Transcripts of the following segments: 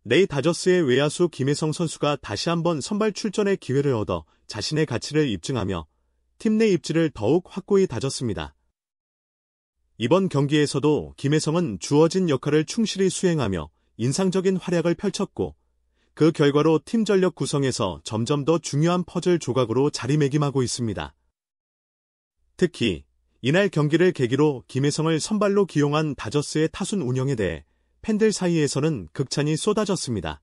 내일 다저스의 외야수 김혜성 선수가 다시 한번 선발 출전의 기회를 얻어 자신의 가치를 입증하며 팀 내 입지를 더욱 확고히 다졌습니다. 이번 경기에서도 김혜성은 주어진 역할을 충실히 수행하며 인상적인 활약을 펼쳤고 그 결과로 팀 전력 구성에서 점점 더 중요한 퍼즐 조각으로 자리매김하고 있습니다. 특히 이날 경기를 계기로 김혜성을 선발로 기용한 다저스의 타순 운영에 대해 팬들 사이에서는 극찬이 쏟아졌습니다.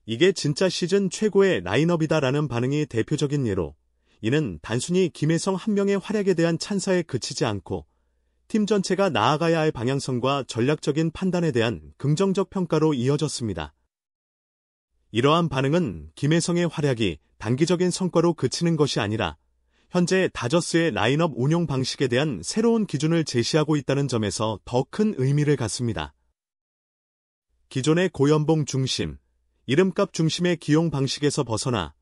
이게 진짜 시즌 최고의 라인업이다라는 반응이 대표적인 예로 이는 단순히 김혜성 한 명의 활약에 대한 찬사에 그치지 않고 팀 전체가 나아가야 할 방향성과 전략적인 판단에 대한 긍정적 평가로 이어졌습니다. 이러한 반응은 김혜성의 활약이 단기적인 성과로 그치는 것이 아니라 현재 다저스의 라인업 운용 방식에 대한 새로운 기준을 제시하고 있다는 점에서 더 큰 의미를 갖습니다. 기존의 고연봉 중심, 이름값 중심의 기용 방식에서 벗어나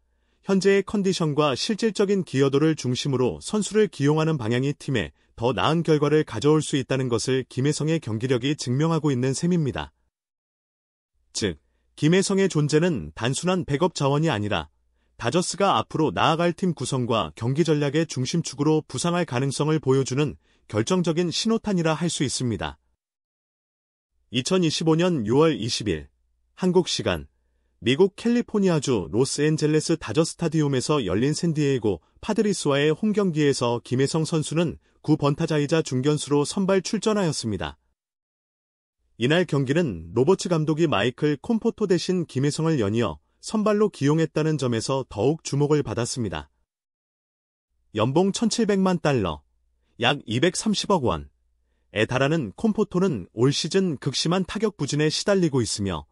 현재의 컨디션과 실질적인 기여도를 중심으로 선수를 기용하는 방향이 팀에 더 나은 결과를 가져올 수 있다는 것을 김혜성의 경기력이 증명하고 있는 셈입니다. 즉, 김혜성의 존재는 단순한 백업 자원이 아니라 다저스가 앞으로 나아갈 팀 구성과 경기 전략의 중심축으로 부상할 가능성을 보여주는 결정적인 신호탄이라 할 수 있습니다. 2025년 6월 20일 한국 시간 미국 캘리포니아주 로스앤젤레스 다저 스타디움에서 열린 샌디에이고 파드리스와의 홈경기에서 김혜성 선수는 9번타자이자 중견수로 선발 출전하였습니다. 이날 경기는 로버츠 감독이 마이클 콤포토 대신 김혜성을 연이어 선발로 기용했다는 점에서 더욱 주목을 받았습니다. 연봉 $1,700만, 약 230억 원에 달하는 콤포토는 올 시즌 극심한 타격 부진에 시달리고 있으며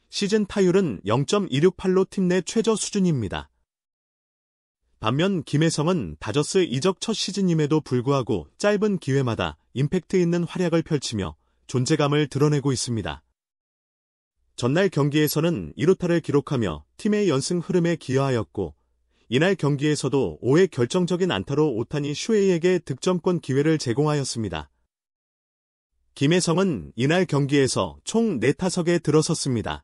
시즌 타율은 0.268로 팀 내 최저 수준입니다. 반면 김혜성은 다저스 이적 첫 시즌임에도 불구하고 짧은 기회마다 임팩트 있는 활약을 펼치며 존재감을 드러내고 있습니다. 전날 경기에서는 1루타를 기록하며 팀의 연승 흐름에 기여하였고 이날 경기에서도 5회 결정적인 안타로 오타니 슈에이에게 득점권 기회를 제공하였습니다. 김혜성은 이날 경기에서 총 4타석에 들어섰습니다.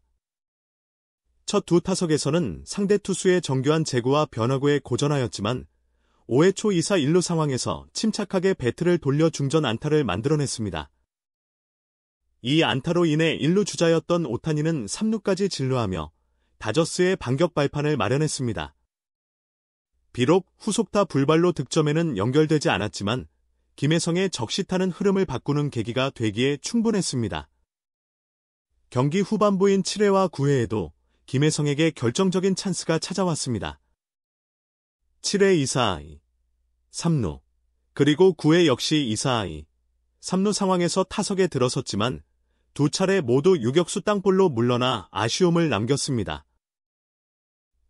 첫 2타석에서는 상대 투수의 정교한 제구와 변화구에 고전하였지만 5회 초 2사 1루 상황에서 침착하게 배트를 돌려 중전 안타를 만들어냈습니다. 이 안타로 인해 1루 주자였던 오타니는 3루까지 진루하며 다저스의 반격 발판을 마련했습니다. 비록 후속타 불발로 득점에는 연결되지 않았지만 김혜성의 적시타는 흐름을 바꾸는 계기가 되기에 충분했습니다. 경기 후반부인 7회와 9회에도 김혜성에게 결정적인 찬스가 찾아왔습니다. 7회 2사 3루, 그리고 9회 역시 2사 3루 상황에서 타석에 들어섰지만 두 차례 모두 유격수 땅볼로 물러나 아쉬움을 남겼습니다.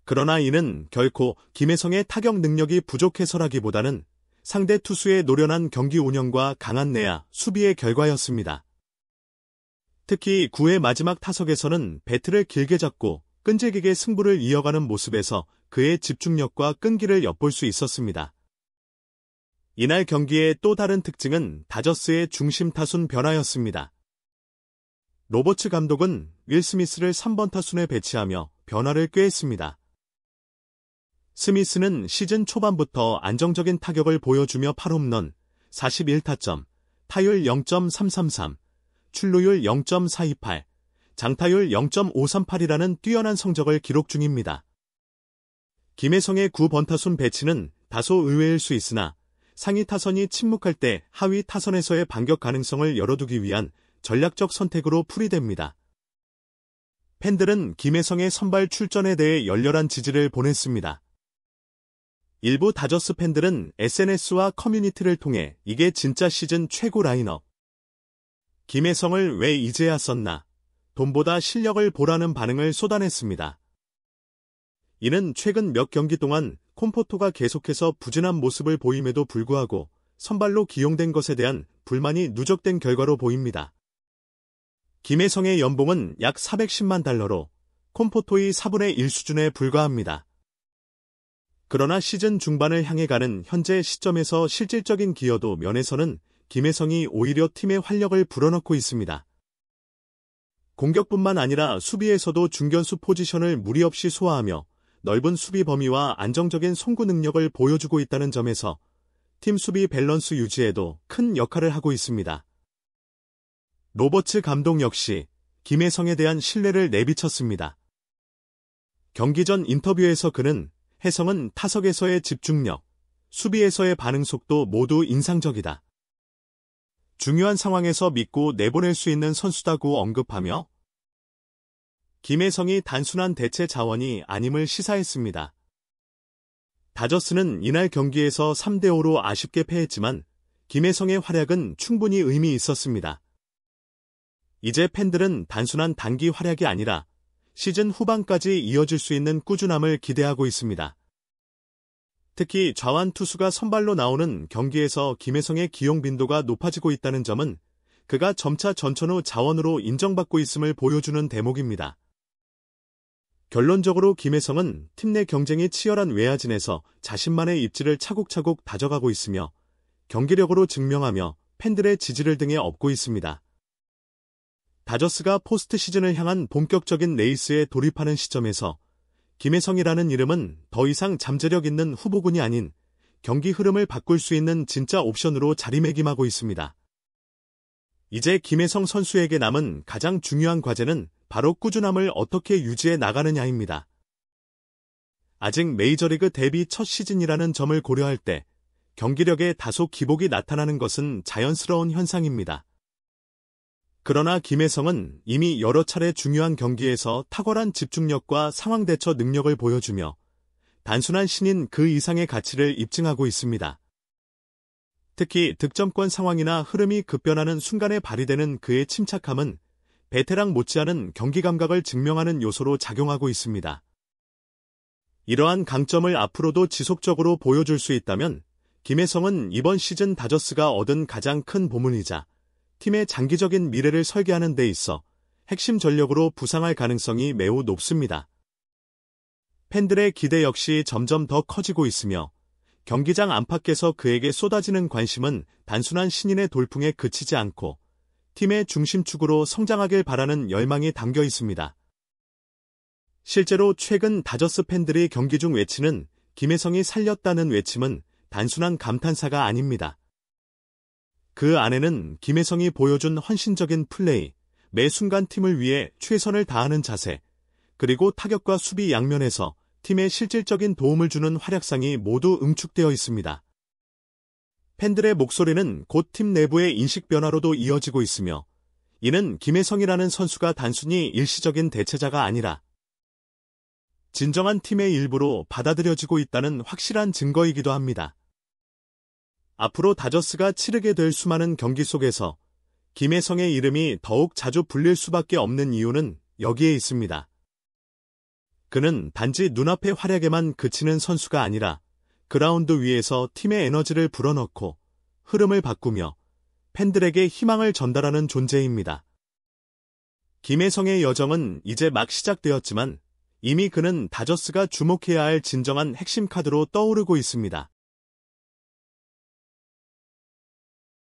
그러나 이는 결코 김혜성의 타격 능력이 부족해서라기보다는 상대 투수의 노련한 경기 운영과 강한 내야, 수비의 결과였습니다. 특히 9회 마지막 타석에서는 배트를 길게 잡고 끈질기게 승부를 이어가는 모습에서 그의 집중력과 끈기를 엿볼 수 있었습니다. 이날 경기의 또 다른 특징은 다저스의 중심 타순 변화였습니다. 로버츠 감독은 윌 스미스를 3번 타순에 배치하며 변화를 꾀했습니다. 스미스는 시즌 초반부터 안정적인 타격을 보여주며 8홈런, 41타점, 타율 0.333, 출루율 0.428, 장타율 0.538이라는 뛰어난 성적을 기록 중입니다. 김혜성의 9번타순 배치는 다소 의외일 수 있으나 상위 타선이 침묵할 때 하위 타선에서의 반격 가능성을 열어두기 위한 전략적 선택으로 풀이됩니다. 팬들은 김혜성의 선발 출전에 대해 열렬한 지지를 보냈습니다. 일부 다저스 팬들은 SNS와 커뮤니티를 통해 이게 진짜 시즌 최고 라인업, 김혜성을 왜 이제야 썼나, 돈보다 실력을 보라는 반응을 쏟아냈습니다. 이는 최근 몇 경기 동안 콤포토가 계속해서 부진한 모습을 보임에도 불구하고 선발로 기용된 것에 대한 불만이 누적된 결과로 보입니다. 김혜성의 연봉은 약 $410만, 콤포토의 4분의 1 수준에 불과합니다. 그러나 시즌 중반을 향해 가는 현재 시점에서 실질적인 기여도 면에서는 김혜성이 오히려 팀의 활력을 불어넣고 있습니다. 공격뿐만 아니라 수비에서도 중견수 포지션을 무리 없이 소화하며 넓은 수비 범위와 안정적인 송구 능력을 보여주고 있다는 점에서 팀 수비 밸런스 유지에도 큰 역할을 하고 있습니다. 로버츠 감독 역시 김혜성에 대한 신뢰를 내비쳤습니다. 경기 전 인터뷰에서 그는 혜성은 타석에서의 집중력, 수비에서의 반응 속도 모두 인상적이다. 중요한 상황에서 믿고 내보낼 수 있는 선수다고 언급하며 김혜성이 단순한 대체 자원이 아님을 시사했습니다. 다저스는 이날 경기에서 3대5로 아쉽게 패했지만 김혜성의 활약은 충분히 의미 있었습니다. 이제 팬들은 단순한 단기 활약이 아니라 시즌 후반까지 이어질 수 있는 꾸준함을 기대하고 있습니다. 특히 좌완 투수가 선발로 나오는 경기에서 김혜성의 기용 빈도가 높아지고 있다는 점은 그가 점차 전천후 자원으로 인정받고 있음을 보여주는 대목입니다. 결론적으로 김혜성은 팀 내 경쟁이 치열한 외야진에서 자신만의 입지를 차곡차곡 다져가고 있으며 경기력으로 증명하며 팬들의 지지를 등에 업고 있습니다. 다저스가 포스트 시즌을 향한 본격적인 레이스에 돌입하는 시점에서 김혜성이라는 이름은 더 이상 잠재력 있는 후보군이 아닌 경기 흐름을 바꿀 수 있는 진짜 옵션으로 자리매김하고 있습니다. 이제 김혜성 선수에게 남은 가장 중요한 과제는 바로 꾸준함을 어떻게 유지해 나가느냐입니다. 아직 메이저리그 데뷔 첫 시즌이라는 점을 고려할 때 경기력에 다소 기복이 나타나는 것은 자연스러운 현상입니다. 그러나 김혜성은 이미 여러 차례 중요한 경기에서 탁월한 집중력과 상황 대처 능력을 보여주며 단순한 신인 그 이상의 가치를 입증하고 있습니다. 특히 득점권 상황이나 흐름이 급변하는 순간에 발휘되는 그의 침착함은 베테랑 못지않은 경기 감각을 증명하는 요소로 작용하고 있습니다. 이러한 강점을 앞으로도 지속적으로 보여줄 수 있다면 김혜성은 이번 시즌 다저스가 얻은 가장 큰 보물이자 팀의 장기적인 미래를 설계하는 데 있어 핵심 전력으로 부상할 가능성이 매우 높습니다. 팬들의 기대 역시 점점 더 커지고 있으며 경기장 안팎에서 그에게 쏟아지는 관심은 단순한 신인의 돌풍에 그치지 않고 팀의 중심축으로 성장하길 바라는 열망이 담겨 있습니다. 실제로 최근 다저스 팬들이 경기 중 외치는 김혜성이 살렸다는 외침은 단순한 감탄사가 아닙니다. 그 안에는 김혜성이 보여준 헌신적인 플레이, 매 순간 팀을 위해 최선을 다하는 자세, 그리고 타격과 수비 양면에서 팀에 실질적인 도움을 주는 활약상이 모두 응축되어 있습니다. 팬들의 목소리는 곧 팀 내부의 인식 변화로도 이어지고 있으며 이는 김혜성이라는 선수가 단순히 일시적인 대체자가 아니라 진정한 팀의 일부로 받아들여지고 있다는 확실한 증거이기도 합니다. 앞으로 다저스가 치르게 될 수많은 경기 속에서 김혜성의 이름이 더욱 자주 불릴 수밖에 없는 이유는 여기에 있습니다. 그는 단지 눈앞의 활약에만 그치는 선수가 아니라 그라운드 위에서 팀의 에너지를 불어넣고 흐름을 바꾸며 팬들에게 희망을 전달하는 존재입니다. 김혜성의 여정은 이제 막 시작되었지만 이미 그는 다저스가 주목해야 할 진정한 핵심 카드로 떠오르고 있습니다.